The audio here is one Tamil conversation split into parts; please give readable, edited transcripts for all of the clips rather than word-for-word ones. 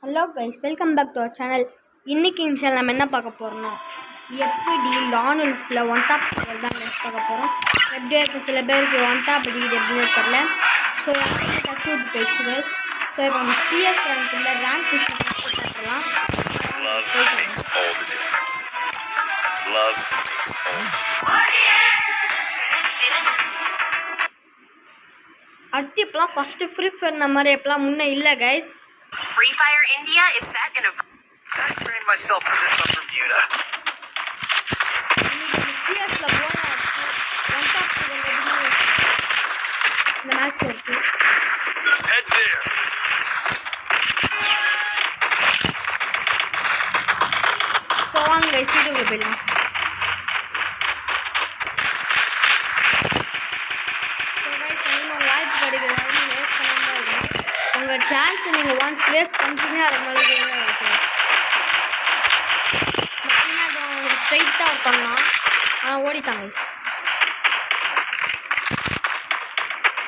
Hello guys, welcome back to our channel. இன்றைக்கி சேனல் நம்ம என்ன பார்க்க போகிறோம்னா எப்படி லான் உல்ஃபில் ஒன் டாப் தான் பார்க்க போகிறோம். எப்படியோ இப்போ சில பேருக்கு ஒன் டாப் அடிக்கிறது எப்படின்னு தெரியல. ஸோ எனக்கு டச் விட்டு போயிடுச்சு கைஸ். ஸோ இப்போ நம்ம சிஎஸ் ரேங்க்கில் ரேங்க் பார்க்கலாம். அடுத்து இப்போலாம் ஃபஸ்ட்டு ஃப்ரீ ஃபயர் இந்த மாதிரி எப்போலாம் முன்னே இல்லை guys. Free Fire India is set in a... I trained myself for this on Bermuda. CS la போனா ஒன் டாப் இந்த மேட்ச் இருக்கு. Head there. So வாங்க வீடியோக்கு போயிடலாம். உங்கள் சான்ஸ் நீங்கள் ஒன்ஸ் வேஸ்ட் பண்ணிட்டீங்க அது மாதிரி உங்களுக்கு ஸ்ட்ரைட்டாக பண்ணலாம். ஆனால் ஓடிட்டாங்க.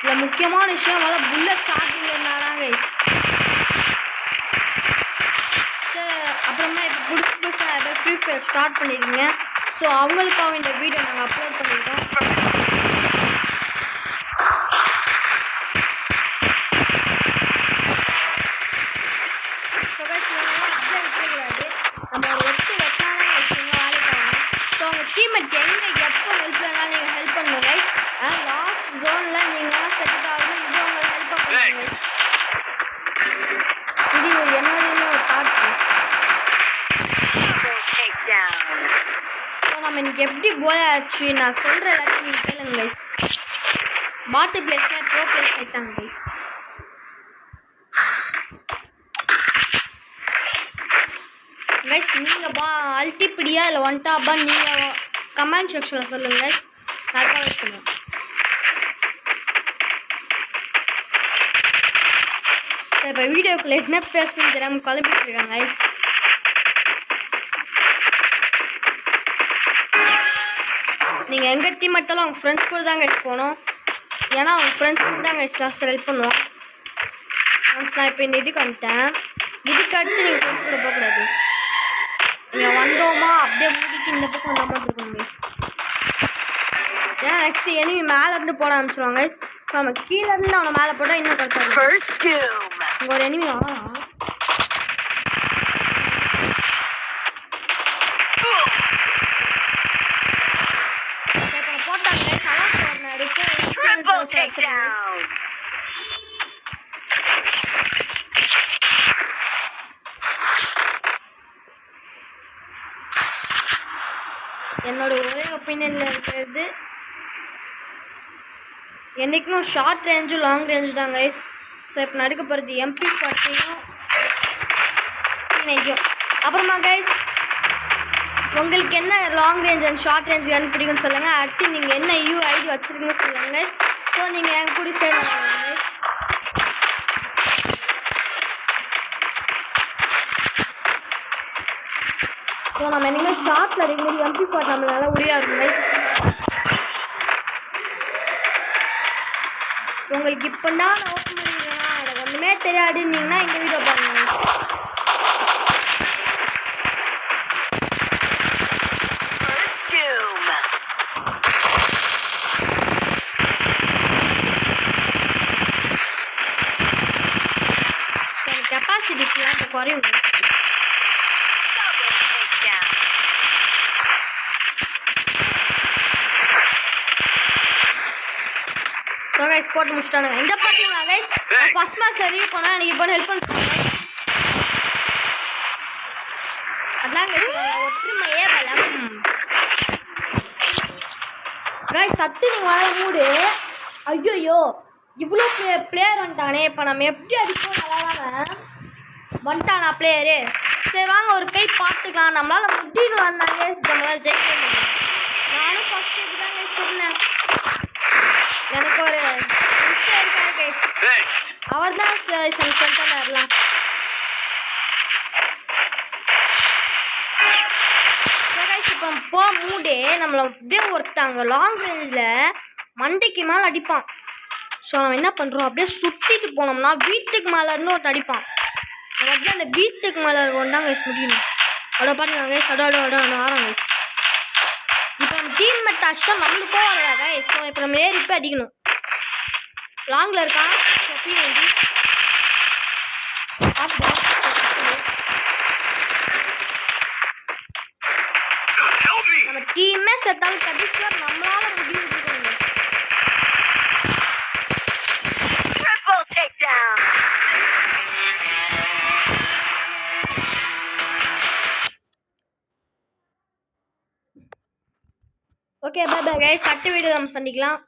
இதில் முக்கியமான விஷயம் முதல்ல புல்லட் சார்ஜிங் இருந்தாங்க. அப்புறமா இப்போ புதுசாக ஏதாவது ஃப்ரீ ஃபயர் ஸ்டார்ட் பண்ணியிருக்கீங்க. ஸோ அவங்களுக்காக இந்த வீடியோ நாங்கள் அப்லோட் பண்ணியிருக்கோம். நம்ம ஒரு ஒட்டு வெட்டாலும் வேலைக்கு ஆகணும். ஸோ அவங்க டீம்மேட் எங்கே எப்போ ஹெல்ப் வேணாலும் நீங்கள் ஹெல்ப் பண்ணுங்க. லாஸ்ட் ஜோனில் நீங்கள் செட் ஆகணும். இது உங்களுக்கு ஹெல்ப் பண்ணுங்க. இது என்னோட ஒரு தாட். ஸோ நம்ம இன்னைக்கு எப்படி கோல் ஆச்சு நான் சொல்கிற எல்லாத்தையும் நீங்கள் கேளுங்க கைஸ். பாட்டு பிளேஸில் ப்ரோ பிளேஸ் ஆகிட்டாங்க கைஸ். கைஸ் நீங்கள் அல்டிபிடியா இல்லை ஒன் டாப்பா நீங்கள் கமெண்ட் செக்ஷனில் சொல்லுங்கள் கைஸ். நல்லா வெயிட் பண்ணுவோம். சரி இப்போ வீடியோக்குள்ளே என்ன பேசணும்னு தெரியாமல் குழம்பிட்டு இருக்காங்க கைஸ். நீங்கள் எங்கள் டீம் மட்டும் அவங்க ஃப்ரெண்ட்ஸ் கூட தான் கைஸ் போகணும். ஏன்னா அவங்க ஃப்ரெண்ட்ஸ் கூட தான் கைஸ் லாஸ்ட் ஹெல்ப் பண்ணுவோம். ஒன்ஸ் நான் இப்போ இந்த இதுக்கு வந்துட்டேன். இதுக்கு அடுத்து நீங்கள் ஃப்ரெண்ட்ஸ் கூட போகக்கூடாது கைஸ். நீங்கள் வந்தோமா அப்படியே மூடிட்டு இந்த பக்கம் வந்த மாதிரி இருக்கும் கைஸ். ஏன்னா நெக்ஸ்ட் எனிமி மேலே இருந்து போட ஆரம்பிச்சிடுவாங்க கைஸ். ஸோ நம்ம கீழே இருந்து அவனை மேலே போட்டால் இன்னும் கரெக்டாக இங்கே ஒரு எனிமி வாங்கலாம். போட்டாங்க என்னோட ஒரே ஒப்பீனியனில் இருக்கிறது என்றைக்கும் ஷார்ட் ரேஞ்சும் லாங் ரேஞ்சு தான் கைஸ். ஸோ இப்போ நடுக்க போகிறது MP40யும் P90யும். அப்புறமா கைஸ் உங்களுக்கு என்ன long range and short range என்ன பிடிக்கும்னு சொல்லுங்கள். அடுத்து நீங்கள் என்ன UID வச்சுருக்கீங்கன்னு சொல்லுங்கள் கைஸ். ஸோ நீங்கள் என் கூட சேர்ந்து கைஸ். ஸோ நம்ம என்னைக்குமே ஷார்ட்டில் அடிக்கும்போது MP40 நம்மளால உரியா இருக்கும் கைஸ். உங்களுக்கு இப்போ தான் நான் ஓப்பன் பண்ணிக்கிறேன்னா எனக்கு ஒன்றுமே தெரியாதுன்னீங்கன்னா இந்த வீடியோ பாருங்க. கெப்பாசிட்டிஸ்லாம் இப்போ குறையும். ஸோ கைஸ் போட்டு முடிச்சிட்டானுங்க. இந்த பார்த்தீங்களா கைஸ் ஃபஸ்ட் மேட்ச் ரிவ்யூ பண்ணால் எனக்கு இப்போ ஹெல்ப் பண்ணுறாங்க. அதான் கைஸ் ஒற்றுமையே பலம் கைஸ். சத்து நீங்கள் வர மூடு. ஐயோயோ இவ்வளோ பிளேயர் வந்துட்டானே. இப்போ நம்ம எப்படி அடிப்போம் நல்லா தானே வந்துட்டானா பிளேயரு. சரி வாங்க ஒரு கை பார்த்துக்கலாம். நம்மளால் முடின்னு வந்தாங்க நம்மளால் ஜெயிக்க முடியும். நானும் ஃபஸ்ட்டு இது தான் கைஸ் சொன்னேன். எனக்கு ஒரு அவர் தான் சொல்லிட்டு வரலாம். இப்போ போ மூடே நம்மளை அப்படியே ஒருத்தாங்க லாங் ரேஞ்சில் மண்டைக்கு மேலே அடிப்பான். ஸோ நம்ம என்ன பண்ணுறோம், அப்படியே சுற்றிட்டு போனோம்னா வீட்டுக்கு மேலே இருந்து ஒருத்த அடிப்பான். நம்ம அப்படியே அந்த வீட்டுக்கு மேலே இருக்கும் தான் கைஸ் முடியணும். அவ்வளோ பாருங்க கைஸ், அடோ ஆரம் கைஸ். இப்போ நம்ம டீம் மெட் அடிச்சா நம்மளுக்கும் வரல கைஸ். இப்போ நம்ம ஏறி போய் அடிக்கணும். லாங்கில் இருக்கான் P90. நம்ம டீமே செத்தாலும் கடைசியாக நம்மளால முடிவு. Triple takedown. Okay bye bye guys, அடுத்த வீடியோ நம்ம சந்திக்கலாம்.